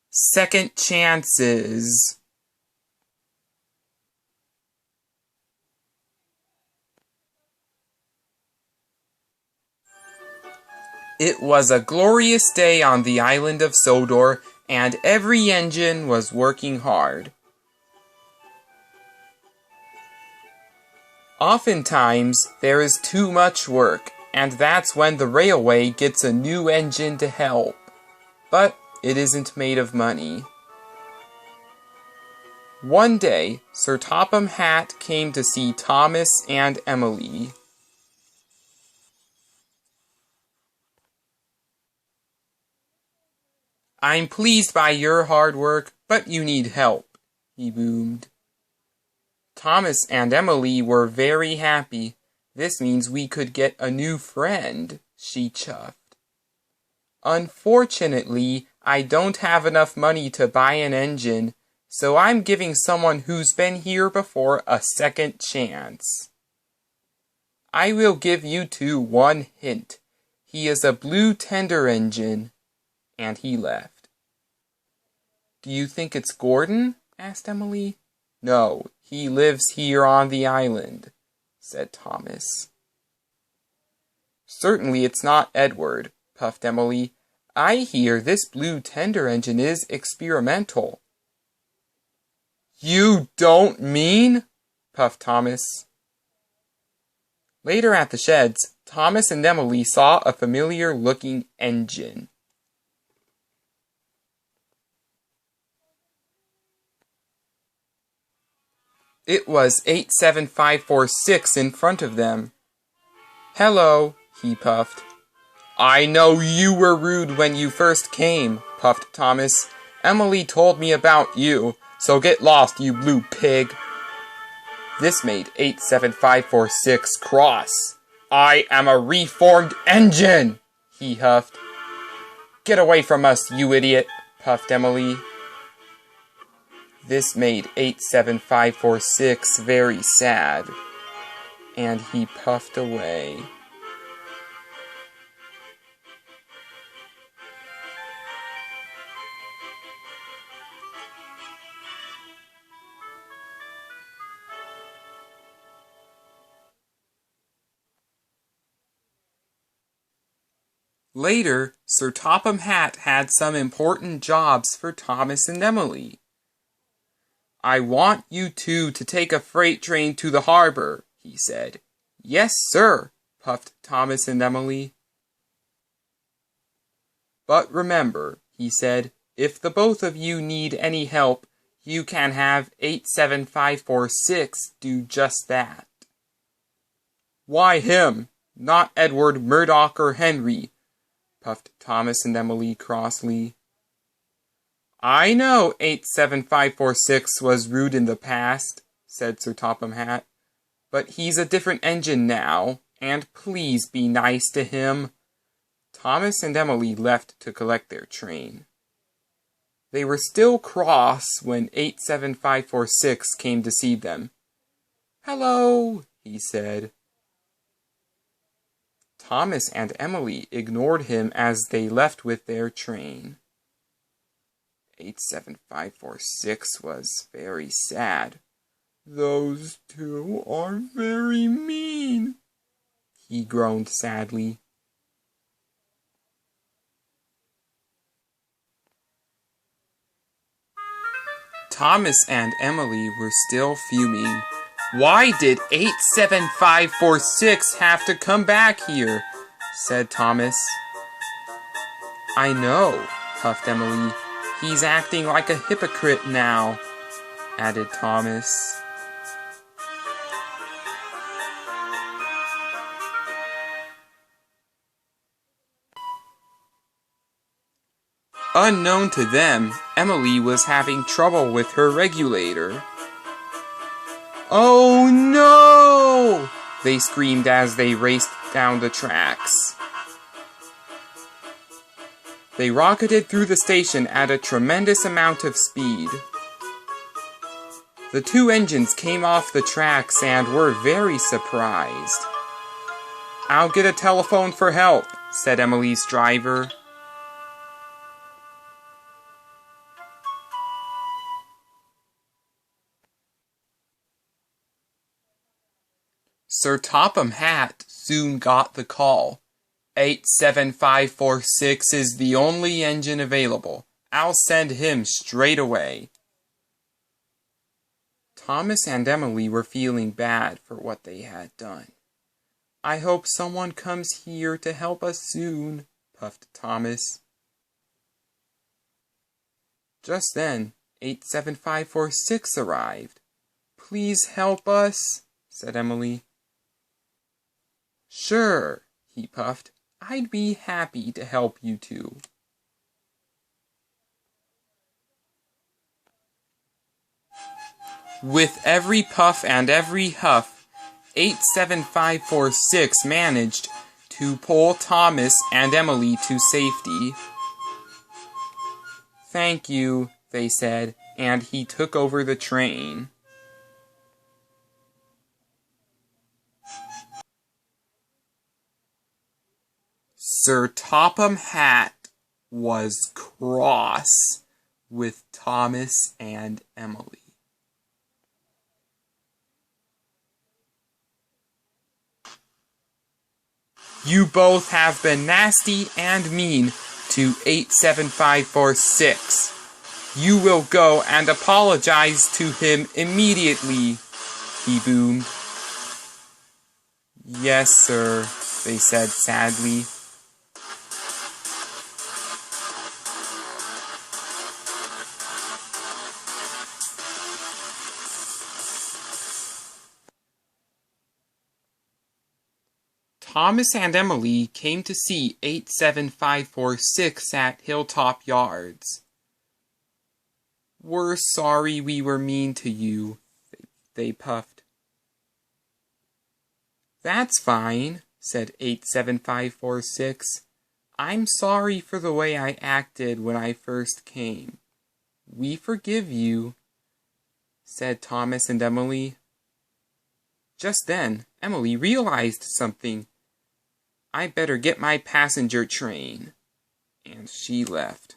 second chances. It was a glorious day on the island of Sodor, and every engine was working hard. Oftentimes, there is too much work, and that's when the railway gets a new engine to help. But it isn't made of money. One day, Sir Topham Hatt came to see Thomas and Emily. "I'm pleased by your hard work, but you need help," he boomed. Thomas and Emily were very happy. "This means we could get a new friend," she chuffed. "Unfortunately, I don't have enough money to buy an engine, so I'm giving someone who's been here before a second chance. I will give you two one hint. He is a blue tender engine." And he left. "Do you think it's Gordon?" asked Emily. "No, he lives here on the island," said Thomas. "Certainly it's not Edward," puffed Emily. "I hear this blue tender engine is experimental." "You don't mean?" puffed Thomas. Later at the sheds, Thomas and Emily saw a familiar-looking engine. It was 87546 in front of them. "Hello," he puffed. "I know you were rude when you first came," puffed Thomas. "Emily told me about you, so get lost, you blue pig." This made 87546 cross. "I am a reformed engine," he huffed. "Get away from us, you idiot," puffed Emily. This made 87546 very sad, and he puffed away. Later, Sir Topham Hatt had some important jobs for Thomas and Emily. "I want you two to take a freight train to the harbor," he said. "Yes, sir," puffed Thomas and Emily. "But remember," he said, "if the both of you need any help, you can have 87546 do just that." "Why him? Not Edward, Murdoch, or Henry," puffed Thomas and Emily crossly. "I know 87546 was rude in the past," said Sir Topham Hatt, "but he's a different engine now, and please be nice to him." Thomas and Emily left to collect their train. They were still cross when 87546 came to see them. "Hello," he said. Thomas and Emily ignored him as they left with their train. 87546 was very sad. "Those two are very mean," he groaned sadly. Thomas and Emily were still fuming. "Why did 87546 have to come back here?" said Thomas. "I know," puffed Emily. "He's acting like a hypocrite now," added Thomas. Unknown to them, Emily was having trouble with her regulator. "Oh no!" they screamed as they raced down the tracks. They rocketed through the station at a tremendous amount of speed. The two engines came off the tracks and were very surprised. "I'll get a telephone for help," said Emily's driver. Sir Topham Hatt soon got the call. 87546 is the only engine available. I'll send him straight away. Thomas and Emily were feeling bad for what they had done. I hope someone comes here to help us soon, puffed Thomas. Just then, 87546 arrived. Please help us, said Emily. Sure, he puffed. I'd be happy to help you two. With every puff and every huff, 87546 managed to pull Thomas and Emily to safety. Thank you, they said, and he took over the train. Sir Topham Hatt was cross with Thomas and Emily. You both have been nasty and mean to 87546. You will go and apologize to him immediately, he boomed. Yes, sir, they said sadly. Thomas and Emily came to see 87546 at Hilltop Yards. We're sorry we were mean to you, they puffed. That's fine, said 87546. I'm sorry for the way I acted when I first came. We forgive you, said Thomas and Emily. Just then, Emily realized something. I better get my passenger train. And she left.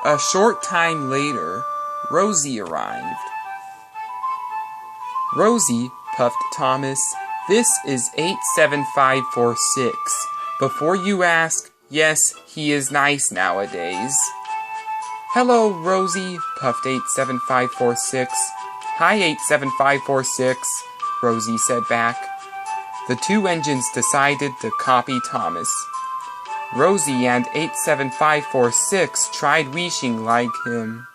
A short time later, Rosie arrived. Rosie, puffed Thomas, this is 87546. Before you ask, yes, he is nice nowadays. Hello, Rosie, puffed 87546. Hi, 87546, Rosie said back. The two engines decided to copy Thomas. Rosie and 87546 tried wheeshing like him.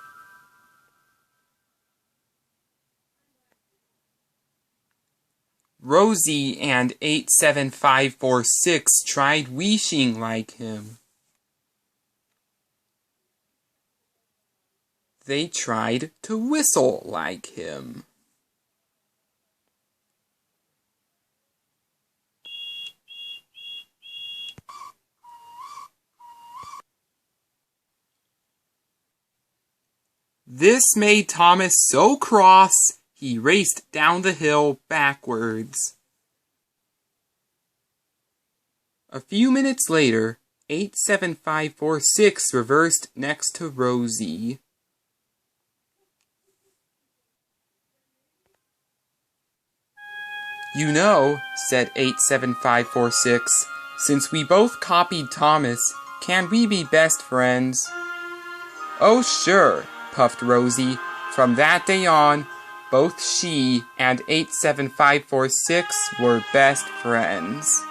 Rosie and 87546 tried wheeshing like him. They tried to whistle like him. This made Thomas so cross, he raced down the hill backwards. A few minutes later, 87546 reversed next to Rosie. You know, said 87546, since we both copied Thomas, can we be best friends? Oh, sure, puffed Rosie. From that day on, both she and 87546 were best friends.